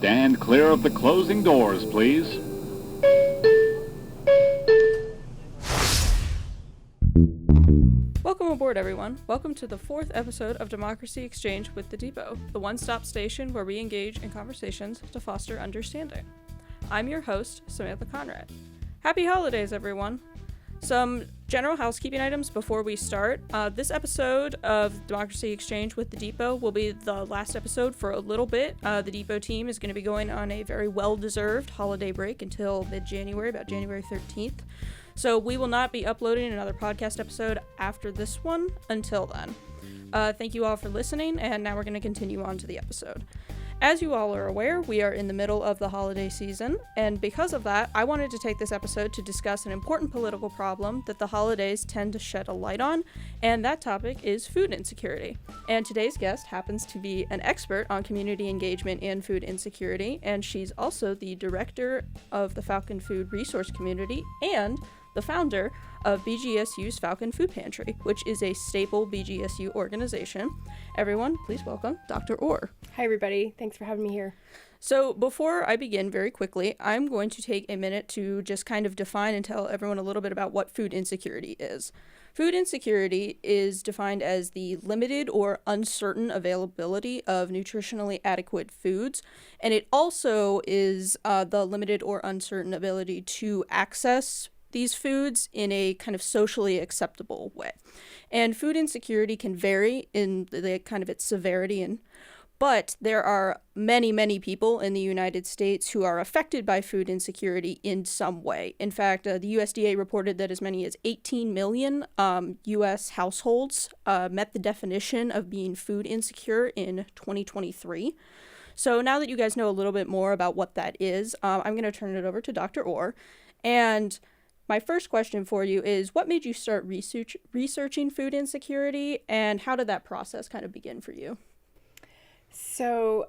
Stand clear of the closing doors, please. Welcome aboard, everyone. Welcome to the 4th episode of Democracy Exchange with the Depot, the one-stop station where we engage in conversations to foster understanding. I'm your host, Samantha Conrad. Happy holidays, everyone. Some general housekeeping items before we start. This episode of Democracy Exchange with the Depot will be the last episode for a little bit. The Depot team is going to be going on a very well-deserved holiday break until mid-January, about January 13th. So we will not be uploading another podcast episode after this one until then. Thank you all for listening, and now we're going to continue on to the episode. As you all are aware, we are in the middle of the holiday season, and because of that, I wanted to take this episode to discuss an important political problem that the holidays tend to shed a light on, and that topic is food insecurity. And today's guest happens to be an expert on community engagement and food insecurity, and she's also the director of the Falcon Food Resource Community and the founder of BGSU's Falcon Food Pantry, which is a staple BGSU organization. Everyone, please welcome Dr. Orr. Hi, everybody. Thanks for having me here. So before I begin very quickly, I'm going to take a minute to just kind of define and tell everyone a little bit about what food insecurity is. Food insecurity is defined as the limited or uncertain availability of nutritionally adequate foods, and it also is the limited or uncertain ability to access these foods in a kind of socially acceptable way. And food insecurity can vary in the kind of its severity, but there are many, many people in the United States who are affected by food insecurity in some way. In fact, the USDA reported that as many as 18 million U.S. households met the definition of being food insecure in 2023. So now that you guys know a little bit more about what that is, I'm going to turn it over to Dr. Orr. And my first question for you is, what made you start researching food insecurity, and how did that process kind of begin for you? So,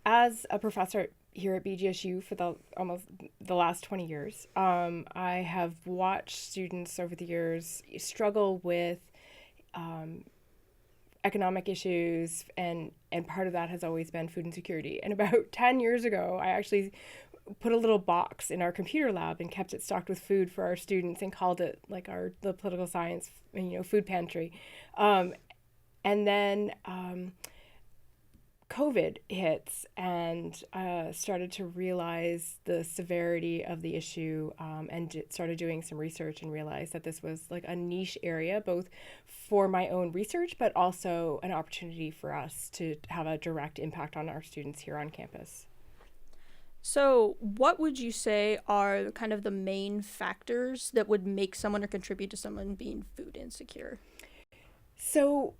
as a professor here at BGSU for almost the last 20 years, I have watched students over the years struggle with economic issues, and part of that has always been food insecurity. And about 10 years ago, I actually put a little box in our computer lab and kept it stocked with food for our students and called it like the political science, food pantry. And then COVID hits, and started to realize the severity of the issue, and started doing some research and realized that this was like a niche area, both for my own research, but also an opportunity for us to have a direct impact on our students here on campus. So what would you say are kind of the main factors that would make someone or contribute to someone being food insecure? So,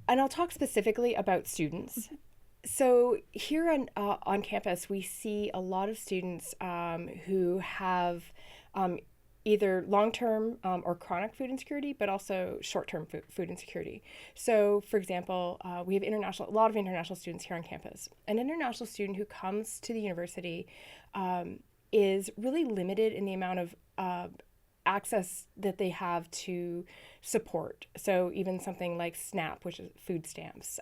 and I'll talk specifically about students. Mm-hmm. So here on campus, we see a lot of students who have either long-term or chronic food insecurity, but also short-term food insecurity. So, for example, we have a lot of international students here on campus. An international student who comes to the university is really limited in the amount of access that they have to support. So even something like SNAP, which is food stamps,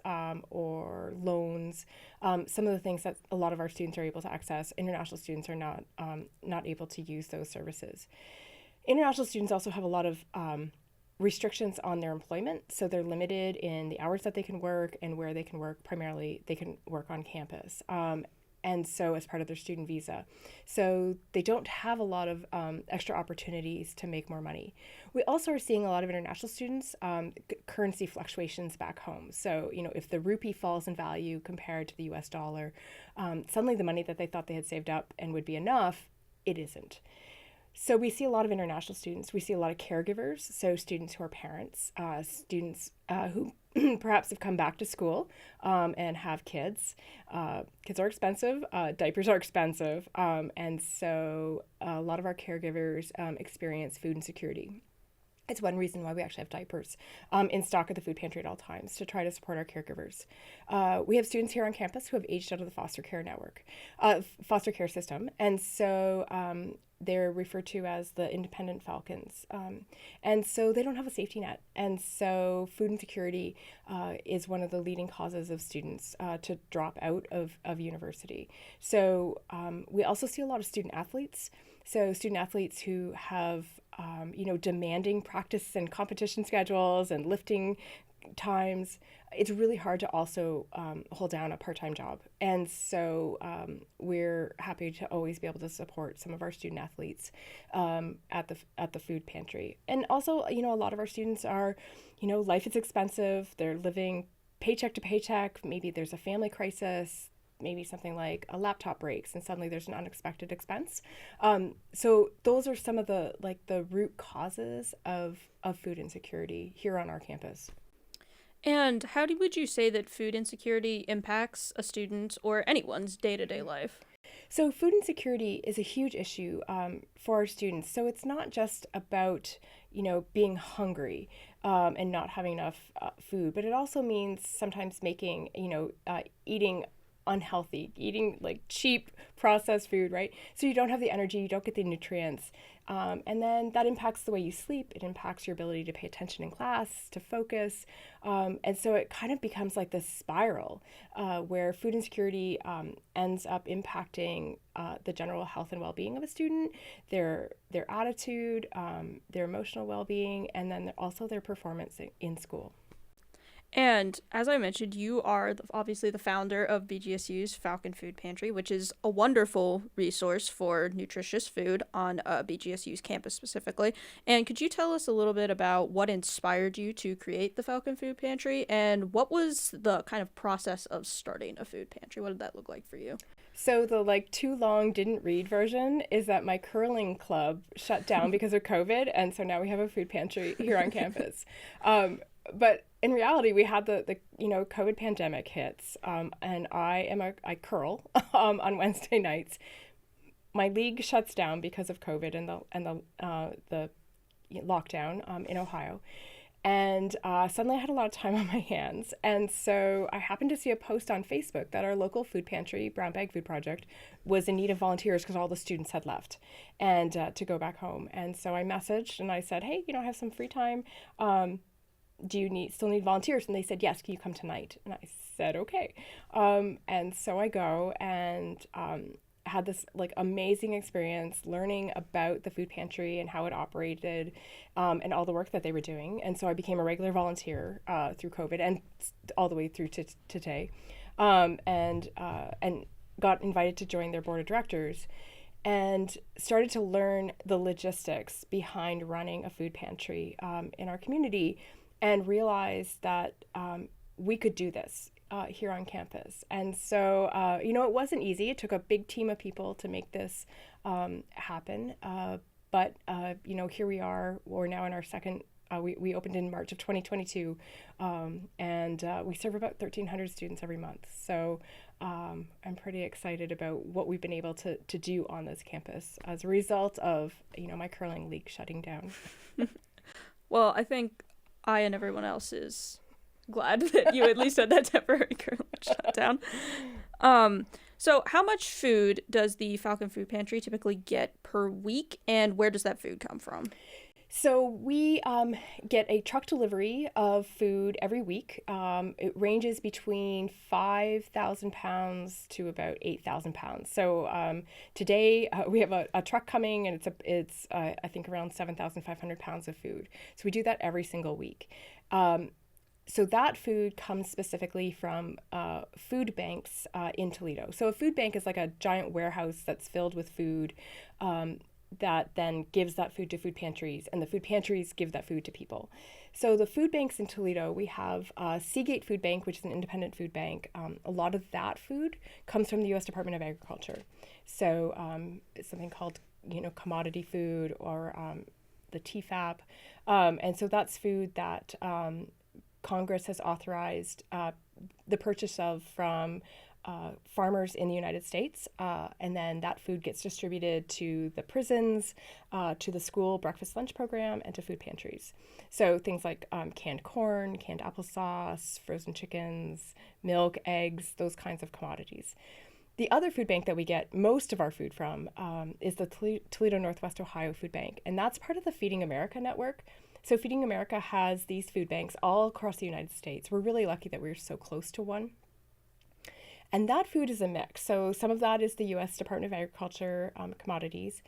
or loans, some of the things that a lot of our students are able to access, international students are not able to use those services. International students also have a lot of restrictions on their employment, so they're limited in the hours that they can work and where they can work. Primarily, they can work on campus, and so as part of their student visa. So they don't have a lot of extra opportunities to make more money. We also are seeing a lot of international students, currency fluctuations back home. So, if the rupee falls in value compared to the US dollar, suddenly the money that they thought they had saved up and would be enough, it isn't. So we see a lot of international students. We see a lot of caregivers, so students who are parents, students who perhaps have come back to school and have kids. Kids are expensive, diapers are expensive, and so a lot of our caregivers experience food insecurity. It's one reason why we actually have diapers in stock at the food pantry at all times, to try to support our caregivers. We have students here on campus who have aged out of the foster care network, foster care system. And so they're referred to as the independent Falcons. And so they don't have a safety net. And so food insecurity is one of the leading causes of students to drop out of university. So we also see a lot of student athletes. So student athletes who have, demanding practice and competition schedules and lifting times. It's really hard to also hold down a part-time job. And so we're happy to always be able to support some of our student athletes at the food pantry. And also, a lot of our students are, life is expensive. They're living paycheck to paycheck. Maybe there's a family crisis. Maybe something like a laptop breaks and suddenly there's an unexpected expense. So those are some of the root causes of food insecurity here on our campus. And how would you say that food insecurity impacts a student or anyone's day-to-day life? So food insecurity is a huge issue for our students. So it's not just about, being hungry and not having enough food, but it also means sometimes making, eating unhealthy, eating like cheap processed food, right? So you don't have the energy, you don't get the nutrients. And then that impacts the way you sleep. It impacts your ability to pay attention in class, to focus. And so it kind of becomes like this spiral where food insecurity ends up impacting the general health and well-being of a student, their attitude, their emotional well-being, and then also their performance in school. And as I mentioned, you are obviously the founder of BGSU's Falcon Food Pantry, which is a wonderful resource for nutritious food on BGSU's campus specifically. And could you tell us a little bit about what inspired you to create the Falcon Food Pantry and what was the kind of process of starting a food pantry? What did that look like for you? So the too long didn't read version is that my curling club shut down because of COVID. And so now we have a food pantry here on campus. But in reality, we had the COVID pandemic hits, and I curl on Wednesday nights. My league shuts down because of COVID and the lockdown in Ohio, and suddenly I had a lot of time on my hands, and so I happened to see a post on Facebook that our local food pantry, Brown Bag Food Project, was in need of volunteers because all the students had left, and to go back home. And so I messaged and I said, hey, I have some free time. Do you still need volunteers? And they said, yes, can you come tonight? And I said, okay. And so I go and had this amazing experience learning about the food pantry and how it operated and all the work that they were doing. And so I became a regular volunteer through COVID and all the way through to today, and got invited to join their board of directors and started to learn the logistics behind running a food pantry in our community, and realized that we could do this here on campus. And so, it wasn't easy. It took a big team of people to make this happen. But here we are. We're now in our second, we opened in March of 2022, and we serve about 1,300 students every month. So I'm pretty excited about what we've been able to do on this campus as a result of, my curling league shutting down. Well, I think I and everyone else is glad that you at least had that temporary curling shutdown. So how much food does the Falcon Food Pantry typically get per week, and where does that food come from? So we get a truck delivery of food every week. It ranges between 5,000 pounds to about 8,000 pounds. So today we have a truck coming, and it's I think around 7,500 pounds of food. So we do that every single week. So that food comes specifically from food banks in Toledo. So a food bank is like a giant warehouse that's filled with food that then gives that food to food pantries, and the food pantries give that food to people. So the food banks in Toledo, we have Seagate Food Bank, which is an independent food bank. A lot of that food comes from the U.S. Department of Agriculture. So it's something called, commodity food, or the TFAP. And so that's food that Congress has authorized the purchase of from farmers in the United States, and then that food gets distributed to the prisons, to the school breakfast lunch program, and to food pantries. So things like canned corn, canned applesauce, frozen chickens, milk, eggs, those kinds of commodities. The other food bank that we get most of our food from is the Toledo Northwest Ohio Food Bank, and that's part of the Feeding America network. So Feeding America has these food banks all across the United States. We're really lucky that we're so close to one. And that food is a mix. So some of that is the U.S. Department of Agriculture commodities,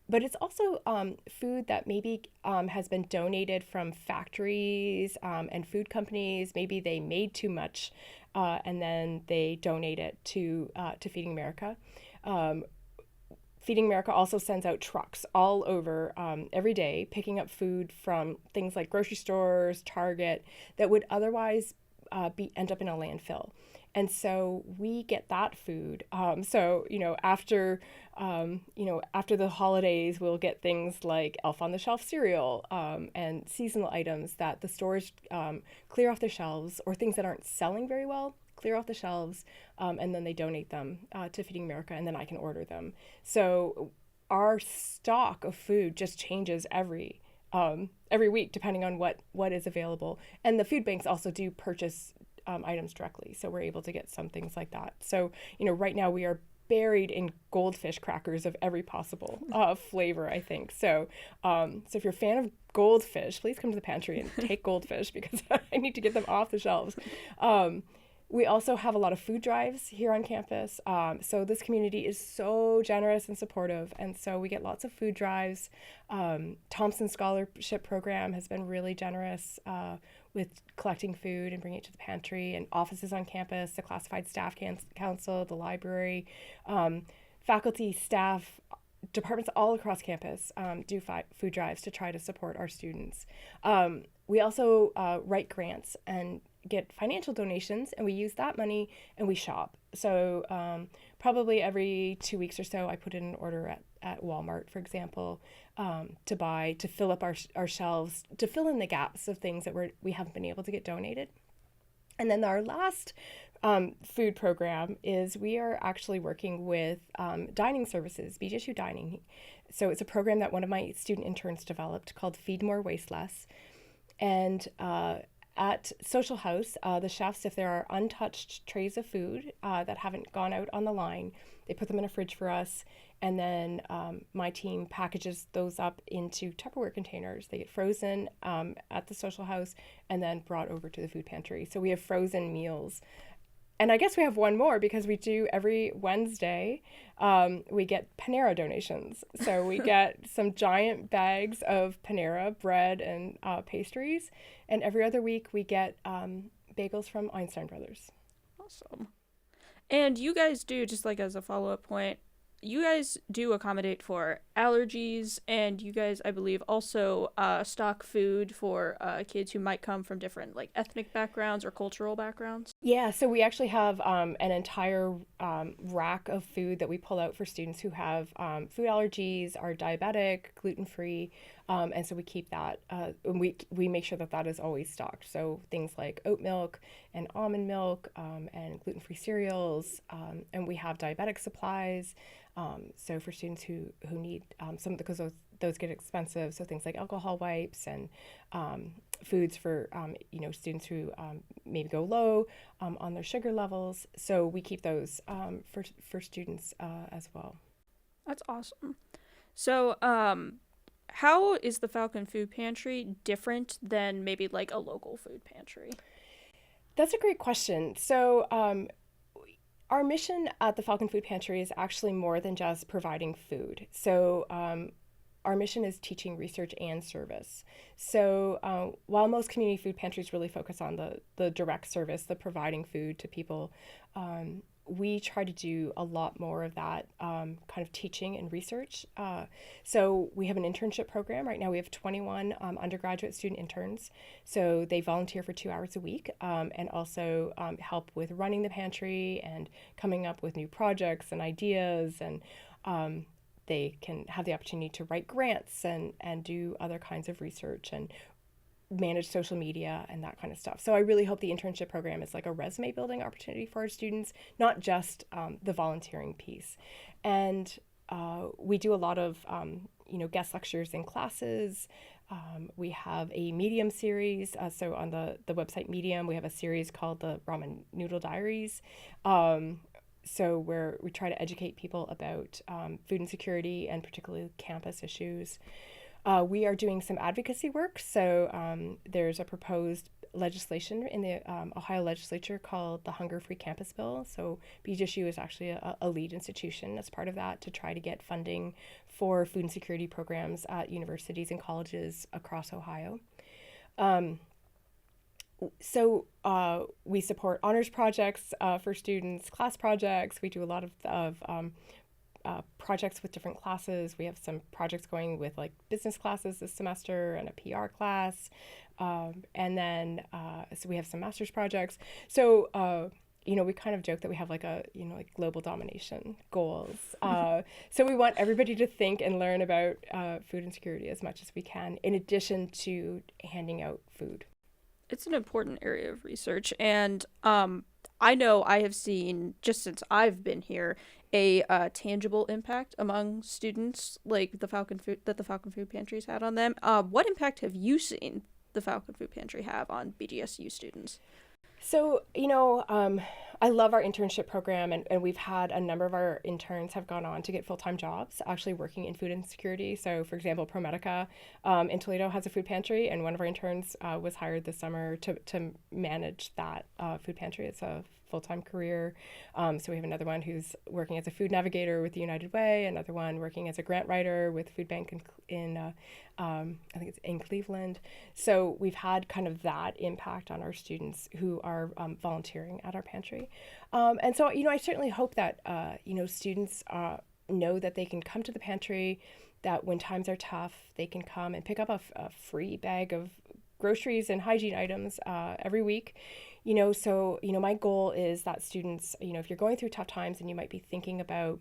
but it's also food that maybe has been donated from factories and food companies. Maybe they made too much and then they donate it to Feeding America. Feeding America also sends out trucks all over every day, picking up food from things like grocery stores, Target, that would otherwise end up in a landfill. And so we get that food. So, after the holidays, we'll get things like Elf on the Shelf cereal and seasonal items that the stores clear off their shelves, or things that aren't selling very well, clear off the shelves, and then they donate them to Feeding America, and then I can order them. So our stock of food just changes every week depending on what is available. And the food banks also do purchase items directly, so we're able to get some things like that. So right now we are buried in goldfish crackers of every possible flavor, I think. So if you're a fan of goldfish, please come to the pantry and take goldfish, because I need to get them off the shelves. We also have a lot of food drives here on campus. So this community is so generous and supportive. And so we get lots of food drives. Thompson Scholarship Program has been really generous with collecting food and bringing it to the pantry, and offices on campus, the Classified Staff Council, the library, faculty, staff, departments all across campus do food drives to try to support our students. We also write grants and get financial donations, and we use that money and we shop. So probably every 2 weeks or so, I put in an order at Walmart, for example, to fill up our shelves, to fill in the gaps of things that we haven't been able to get donated. And then our last food program is we are actually working with dining services, BGSU Dining. So it's a program that one of my student interns developed called Feed More, Waste Less. And at Social House, the chefs, if there are untouched trays of food that haven't gone out on the line, they put them in a fridge for us, and then my team packages those up into Tupperware containers. They get frozen at the Social House and then brought over to the food pantry. So we have frozen meals. And I guess we have one more, because we do every Wednesday, we get Panera donations. So we get some giant bags of Panera bread and pastries. And every other week we get bagels from Einstein Brothers. Awesome. And you guys do, just like as a follow-up point, you guys do accommodate for allergies, and you guys, I believe, also stock food for kids who might come from different ethnic backgrounds or cultural backgrounds. Yeah, so we actually have an entire rack of food that we pull out for students who have food allergies, are diabetic, gluten-free, and so we keep that. And we make sure that is always stocked. So things like oat milk and almond milk and gluten-free cereals, and we have diabetic supplies. So for students who need some, because those get expensive, so things like alcohol wipes and foods for students who maybe go low on their sugar levels. So we keep those for students as well. That's awesome. So how is the Falcon Food Pantry different than maybe a local food pantry? That's a great question. So our mission at the Falcon Food Pantry is actually more than just providing food. So our mission is teaching, research, and service. So while most community food pantries really focus on the direct service, the providing food to people, we try to do a lot more of that kind of teaching and research. So we have an internship program. Right now we have 21 undergraduate student interns. So they volunteer for 2 hours a week and also help with running the pantry and coming up with new projects and ideas. And they can have the opportunity to write grants and do other kinds of research and manage social media and that kind of stuff. So I really hope the internship program is like a resume building opportunity for our students, not just the volunteering piece. And we do a lot of guest lectures in classes. We have a Medium series. So on the website Medium, we have a series called the Ramen Noodle Diaries. So we try to educate people about food insecurity and particularly campus issues. We are doing some advocacy work. So there's a proposed legislation in the Ohio legislature called the Hunger-Free Campus Bill. So BGSU is actually a lead institution as part of that to try to get funding for food insecurity programs at universities and colleges across Ohio. So we support honors projects for students, class projects. We do a lot of projects with different classes. We have some projects going with like business classes this semester and a PR class. And then, so we have some master's projects. So, we kind of joke that we have like like global domination goals. So we want everybody to think and learn about food insecurity as much as we can, in addition to handing out food. It's an important area of research, and I know I have seen, just since I've been here, a tangible impact among students, like the Falcon Food Pantry's had on them. What impact have you seen the Falcon Food Pantry have on BGSU students? So, I love our internship program, and we've had a number of our interns have gone on to get full-time jobs actually working in food insecurity. So, for example, ProMedica in Toledo has a food pantry, and one of our interns was hired this summer to manage that food pantry. It's a full-time career. So we have another one who's working as a food navigator with the United Way, another one working as a grant writer with Food Bank in I think it's in Cleveland. So we've had kind of that impact on our students who are volunteering at our pantry. And so, I certainly hope that, students know that they can come to the pantry, that when times are tough, they can come and pick up a free bag of groceries and hygiene items every week. So, my goal is that students, if you're going through tough times and you might be thinking about,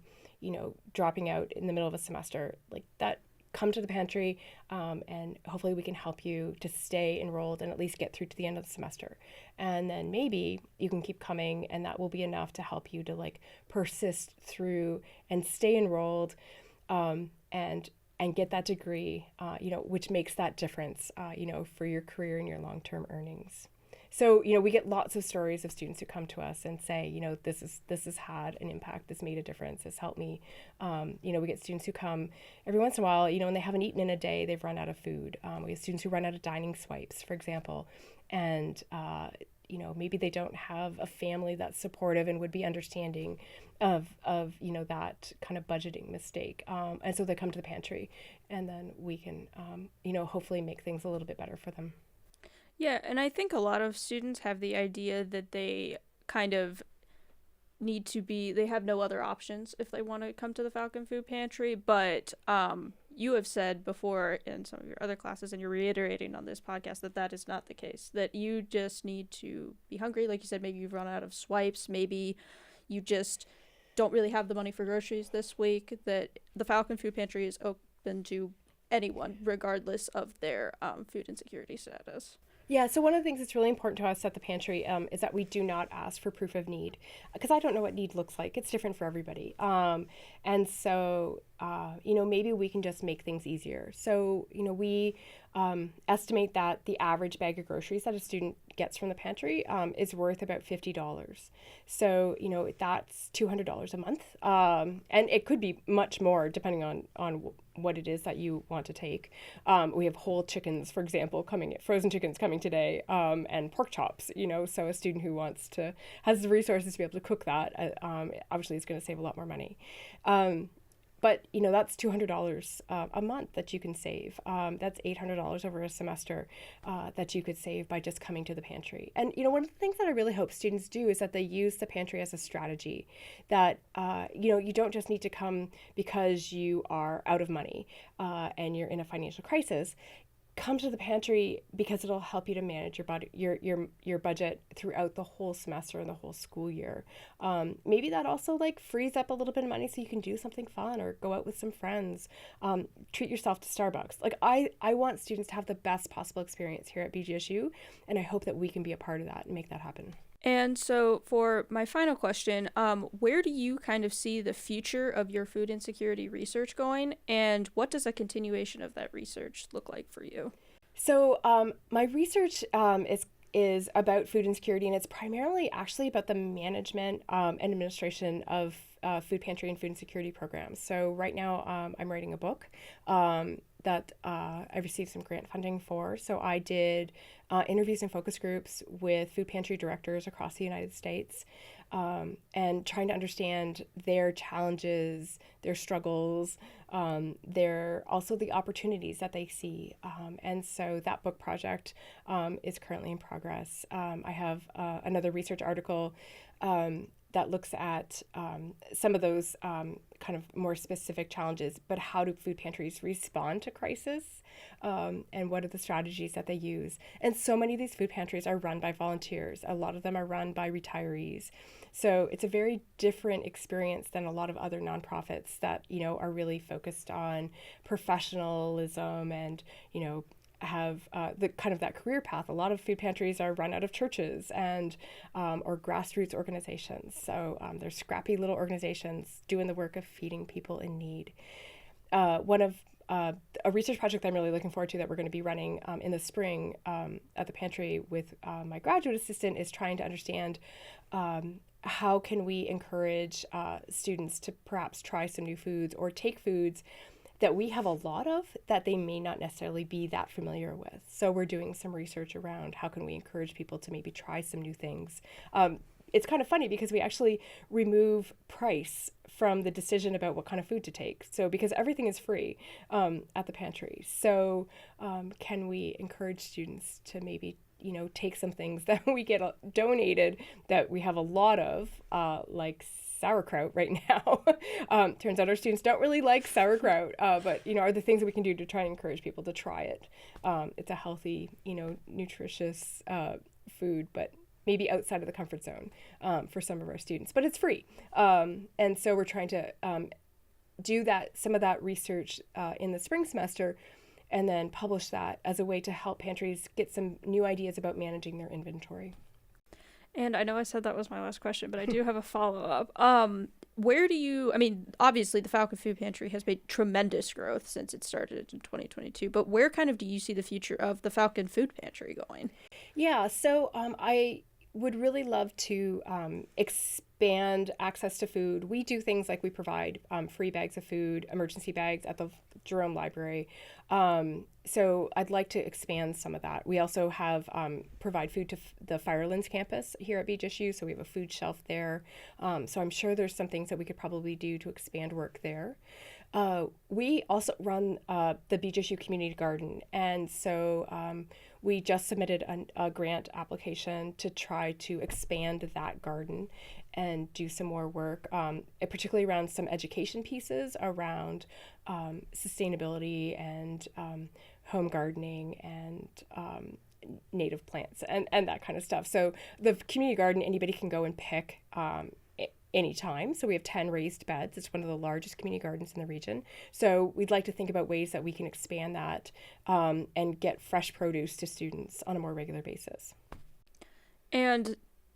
dropping out in the middle of a semester, like that, come to the pantry and hopefully we can help you to stay enrolled and at least get through to the end of the semester. And then maybe you can keep coming and that will be enough to help you to like persist through and stay enrolled and get that degree, which makes that difference, for your career and your long-term earnings. So, we get lots of stories of students who come to us and say, this has had an impact, this made a difference, this helped me. We get students who come every once in a while, and they haven't eaten in a day, they've run out of food. We have students who run out of dining swipes, for example, and, maybe they don't have a family that's supportive and would be understanding of that kind of budgeting mistake. And so they come to the pantry and then we can, hopefully make things a little bit better for them. Yeah, and I think a lot of students have the idea that they kind of they have no other options if they want to come to the Falcon Food Pantry, but you have said before in some of your other classes, and you're reiterating on this podcast, that is not the case, that you just need to be hungry. Like you said, maybe you've run out of swipes, maybe you just don't really have the money for groceries this week, that the Falcon Food Pantry is open to anyone, regardless of their food insecurity status. Yeah, so one of the things that's really important to us at the pantry is that we do not ask for proof of need, because I don't know what need looks like. It's different for everybody. And so, maybe we can just make things easier. So, we estimate that the average bag of groceries that a student gets from the pantry is worth about $50. So, that's $200 a month. And it could be much more depending on what it is that you want to take. We have whole chickens, for example, frozen chickens coming today, and pork chops, so a student who has the resources to be able to cook that, obviously is going to save a lot more money. But, that's $200 a month that you can save. That's $800 over a semester that you could save by just coming to the pantry. And, one of the things that I really hope students do is that they use the pantry as a strategy, that, you don't just need to come because you are out of money and you're in a financial crisis. Come to the pantry because it'll help you to manage your budget throughout the whole semester and the whole school year. Maybe that also frees up a little bit of money so you can do something fun or go out with some friends. Treat yourself to Starbucks. I want students to have the best possible experience here at BGSU, and I hope that we can be a part of that and make that happen. And so for my final question, where do you kind of see the future of your food insecurity research going, and what does a continuation of that research look like for you? So my research is is about food insecurity, and it's primarily actually about the management and administration of food pantry and food insecurity programs. So right now I'm writing a book that I received some grant funding for. So I did interviews and focus groups with food pantry directors across the United States, and trying to understand their challenges, their struggles, their also the opportunities that they see. And so that book project is currently in progress. I have another research article that looks at some of those kind of more specific challenges, but how do food pantries respond to crisis, and what are the strategies that they use? And so many of these food pantries are run by volunteers. A lot of them are run by retirees. So it's a very different experience than a lot of other nonprofits that, are really focused on professionalism and, have the kind of that career path. A lot of food pantries are run out of churches and or grassroots organizations. So they're scrappy little organizations doing the work of feeding people in need. One of a research project that I'm really looking forward to that we're going to be running in the spring at the pantry with my graduate assistant is trying to understand how can we encourage students to perhaps try some new foods or take foods that we have a lot of that they may not necessarily be that familiar with. So we're doing some research around how can we encourage people to maybe try some new things. It's kind of funny because we actually remove price from the decision about what kind of food to take. So because everything is free at the pantry. So can we encourage students to maybe take some things that we get donated that we have a lot of, like sauerkraut right now. Turns out our students don't really like sauerkraut, but are the things that we can do to try and encourage people to try it. It's a healthy, nutritious food, but maybe outside of the comfort zone for some of our students, but it's free. And so we're trying to do some of that research in the spring semester, and then publish that as a way to help pantries get some new ideas about managing their inventory. And I know I said that was my last question, but I do have a follow-up. Obviously the Falcon Food Pantry has made tremendous growth since it started in 2022, but where kind of do you see the future of the Falcon Food Pantry going? Yeah, so I would really love to expand access to food. We do things like we provide free bags of food, emergency bags at the Jerome Library. So I'd like to expand some of that. We also have provide food to the Firelands campus here at BGSU, so we have a food shelf there. So I'm sure there's some things that we could probably do to expand work there. We also run the BGSU Community Garden, and so we just submitted a grant application to try to expand that garden and do some more work, particularly around some education pieces around sustainability and home gardening and native plants and that kind of stuff. So the community garden, anybody can go and pick anytime. So we have 10 raised beds. It's one of the largest community gardens in the region. So we'd like to think about ways that we can expand that and get fresh produce to students on a more regular basis. And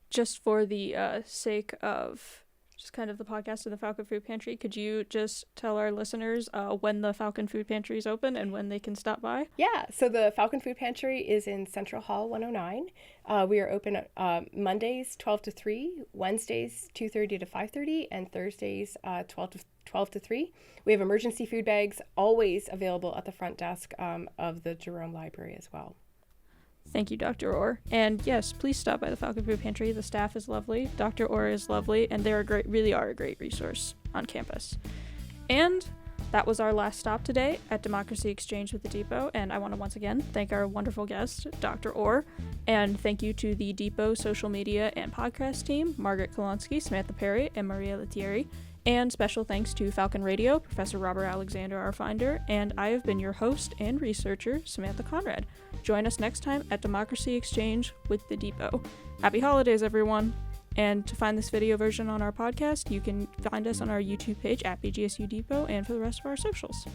just for the sake of just kind of the podcast of the Falcon Food Pantry, could you just tell our listeners when the Falcon Food Pantry is open and when they can stop by? Yeah, so the Falcon Food Pantry is in Central Hall 109. We are open Mondays 12 to 3, Wednesdays 2:30 to 5:30, and Thursdays 12 to 3. We have emergency food bags always available at the front desk of the Jerome Library as well. Thank you, Dr. Orr. And yes, please stop by the Falcon Food Pantry. The staff is lovely, Dr. Orr is lovely, and they really are a great resource on campus. And that was our last stop today at Democracy Exchange with the Depot, and I want to once again thank our wonderful guest, Dr. Orr, and thank you to the Depot social media and podcast team, Margaret Kolonsky, Samantha Perry, and Maria Lettieri. And special thanks to Falcon Radio, Professor Robert Alexander, our finder, and I have been your host and researcher, Samantha Conrad. Join us next time at Democracy Exchange with the Depot. Happy holidays, everyone! And to find this video version on our podcast, you can find us on our YouTube page at BGSU Depot and for the rest of our socials.